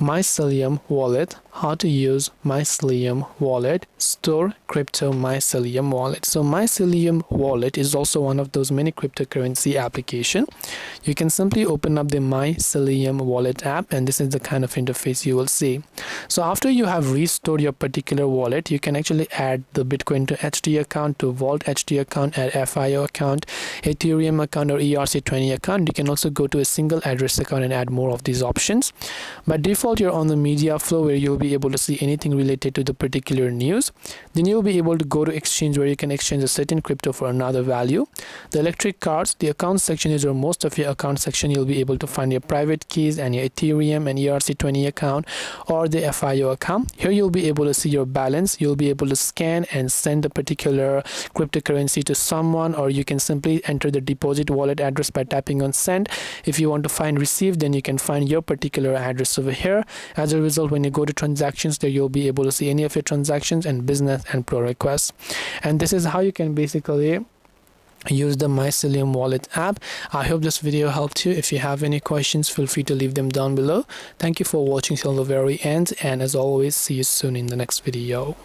Mycelium wallet, how to use Mycelium wallet, store crypto Mycelium wallet. So Mycelium wallet is also one of those many cryptocurrency application. You can simply open up the Mycelium wallet app, and this is the kind of interface you will see. So after you have restored your particular wallet, you can actually add the Bitcoin to HT account, to Vault HT account, add FIO account, Ethereum account, or ERC20 account. You can also go to a single address account and add more of these options. By default, you're on the media flow where you'll be able to see anything related to the particular news. Then you'll be able to go to exchange where you can exchange a certain crypto for another value. The electric cards, the account section is where most of your account section you'll be able to find your private keys and your Ethereum and ERC20 account or the FIO account. Here you'll be able to see your balance. You'll be able to scan and send the particular cryptocurrency to someone, or you can simply enter the deposit wallet address by tapping on send. If you want to find receive, then you can find your particular address over here. As a result, when you go to transactions, there you'll be able to see any of your transactions and business and pro requests. And this is how you can basically use the Mycelium wallet app. I hope this video helped you. If you have any questions, feel free to leave them down below. Thank you for watching till the very end, and as always, see you soon in the next video.